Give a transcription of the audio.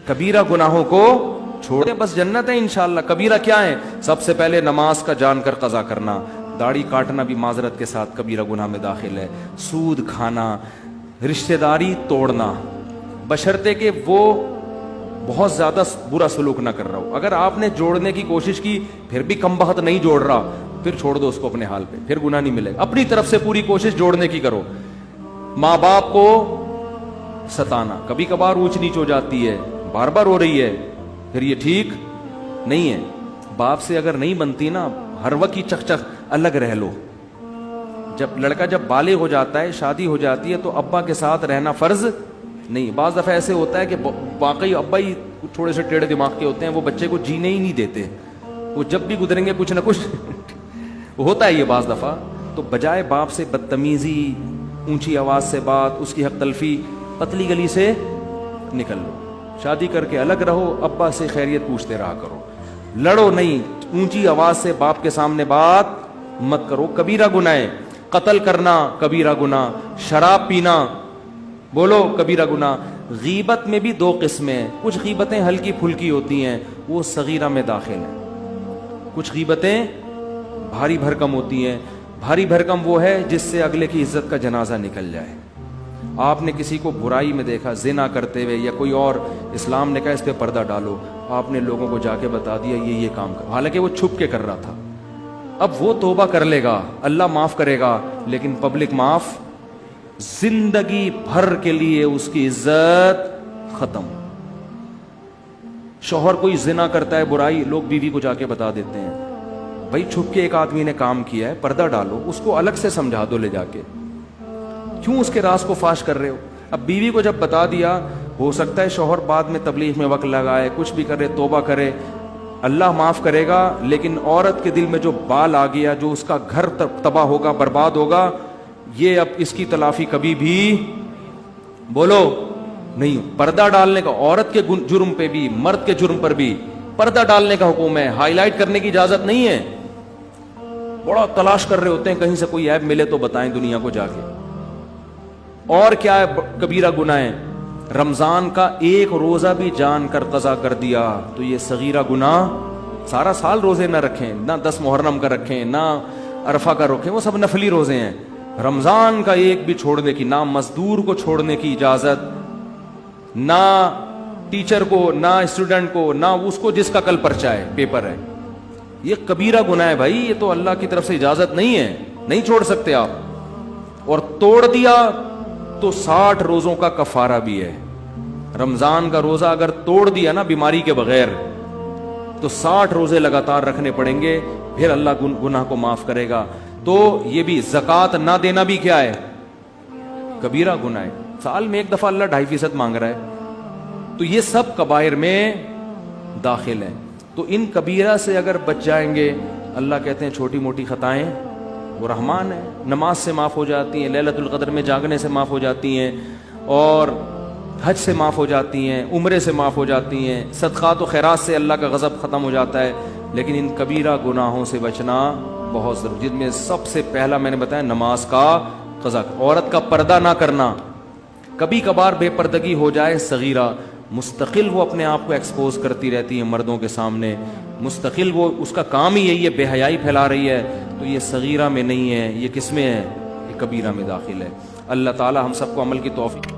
کبیرہ گناہوں کو چھوڑ دیں بس جنت ہے انشاءاللہ. کبیرہ کیا ہے؟ سب سے پہلے نماز کا جان کر قضا کرنا. داڑھی کاٹنا بھی معذرت کے ساتھ کبیرہ گناہ میں داخل ہے. سود کھانا، رشتہ داری توڑنا، بشرطے کہ وہ بہت زیادہ برا سلوک نہ کر رہا ہو. اگر آپ نے جوڑنے کی کوشش کی پھر بھی کم بخت نہیں جوڑ رہا، پھر چھوڑ دو اس کو اپنے حال پہ، پھر گناہ نہیں ملے گا. اپنی طرف سے پوری کوشش جوڑنے کی کرو. ماں باپ کو ستانا، کبھی کبھار اونچ نیچ ہو جاتی ہے، بار بار ہو رہی ہے، پھر یہ ٹھیک نہیں ہے. باپ سے اگر نہیں بنتی نا، ہر وقت کی چک چک الگ رہ لو. جب لڑکا جب بالغ ہو جاتا ہے، شادی ہو جاتی ہے، تو ابا کے ساتھ رہنا فرض نہیں. بعض دفعہ ایسے ہوتا ہے کہ واقعی ابا ہی تھوڑے سے ٹیڑھے دماغ کے ہوتے ہیں، وہ بچے کو جینے ہی نہیں دیتے. وہ جب بھی گزریں گے کچھ نہ کچھ ہوتا ہے یہ بعض دفعہ. تو بجائے باپ سے بدتمیزی، اونچی آواز سے بات، اس کی حق تلفی، پتلی گلی سے نکل لو. شادی کر کے الگ رہو، ابا سے خیریت پوچھتے رہا کرو. لڑو نہیں، اونچی آواز سے باپ کے سامنے بات مت کرو. کبیرہ گناہ ہے. قتل کرنا کبیرہ گناہ، شراب پینا بولو کبیرہ گناہ. غیبت میں بھی دو قسمیں. کچھ غیبتیں ہلکی پھلکی ہوتی ہیں، وہ صغیرہ میں داخل ہیں. کچھ غیبتیں بھاری بھرکم ہوتی ہیں. بھاری بھرکم وہ ہے جس سے اگلے کی عزت کا جنازہ نکل جائے. آپ نے کسی کو برائی میں دیکھا، زنا کرتے ہوئے یا کوئی اور، اسلام نے کہا اس پہ پردہ ڈالو، آپ نے لوگوں کو جا کے بتا دیا یہ کام کر، حالانکہ وہ چھپ کے کر رہا تھا. اب وہ توبہ کر لے گا، اللہ معاف کرے گا، لیکن پبلک معاف، زندگی بھر کے لیے اس کی عزت ختم. شوہر کوئی زنا کرتا ہے، برائی، لوگ بیوی کو جا کے بتا دیتے ہیں، بھائی چھپ کے ایک آدمی نے کام کیا ہے، پردہ ڈالو، اس کو الگ سے سمجھا دو لے جا کے، کیوں اس کے راز کو فاش کر رہے ہو. اب بیوی کو جب بتا دیا، ہو سکتا ہے شوہر بعد میں تبلیغ میں وقت لگائے، کچھ بھی کرے، توبہ کرے، اللہ معاف کرے گا، لیکن عورت کے دل میں جو بال آ گیا، جو اس کا گھر تباہ ہوگا، برباد ہوگا، یہ اب اس کی تلافی کبھی بھی بولو نہیں. پردہ ڈالنے کا عورت کے جرم پہ بھی، مرد کے جرم پر بھی پردہ ڈالنے کا حکم ہے. ہائی لائٹ کرنے کی اجازت نہیں ہے. بڑا تلاش کر رہے ہوتے ہیں کہیں سے کوئی عیب ملے تو بتائیں دنیا کو جا کے. اور کیا ہے کبیرہ گناہ ہے؟ رمضان کا ایک روزہ بھی جان کر قضا کر دیا تو یہ صغیرہ گناہ. سارا سال روزے نہ رکھیں، نہ 10 محرم کا رکھیں، نہ عرفہ کا رکھیں، وہ سب نفلی روزے ہیں. رمضان کا ایک بھی چھوڑنے کی، نہ مزدور کو چھوڑنے کی اجازت، نہ ٹیچر کو، نہ اسٹوڈنٹ کو، نہ اس کو جس کا کل پرچہ ہے، پیپر ہے. یہ کبیرہ گناہ ہے بھائی، یہ تو اللہ کی طرف سے اجازت نہیں ہے، نہیں چھوڑ سکتے آپ. اور توڑ دیا تو 60 روزوں کا کفارہ بھی ہے. رمضان کا روزہ اگر توڑ دیا نا بیماری کے بغیر تو 60 روزے لگاتار رکھنے پڑیں گے، پھر اللہ گناہ کو معاف کرے گا. تو یہ بھی زکوٰۃ نہ دینا بھی کیا ہے؟ کبیرہ گناہ ہے. سال میں ایک دفعہ اللہ 2.5% مانگ رہا ہے. تو یہ سب کبائر میں داخل ہیں. تو ان کبیرہ سے اگر بچ جائیں گے، اللہ کہتے ہیں چھوٹی موٹی خطائیں وہ رحمان ہے، نماز سے معاف ہو جاتی ہیں، لیلۃ القدر میں جاگنے سے معاف ہو جاتی ہیں، اور حج سے معاف ہو جاتی ہیں، عمرے سے معاف ہو جاتی ہیں، صدقات و خیرات سے اللہ کا غضب ختم ہو جاتا ہے. لیکن ان کبیرہ گناہوں سے بچنا بہت ضروری، جن میں سب سے پہلا میں نے بتایا نماز کا قضا. عورت کا پردہ نہ کرنا، کبھی کبھار بے پردگی ہو جائے صغیرہ، مستقل وہ اپنے آپ کو ایکسپوز کرتی رہتی ہے مردوں کے سامنے، مستقل وہ اس کا کام ہی یہی ہے، بے حیائی پھیلا رہی ہے، تو یہ صغیرہ میں نہیں ہے، یہ کس میں ہے؟ یہ کبیرہ میں داخل ہے. اللہ تعالی ہم سب کو عمل کی توفیق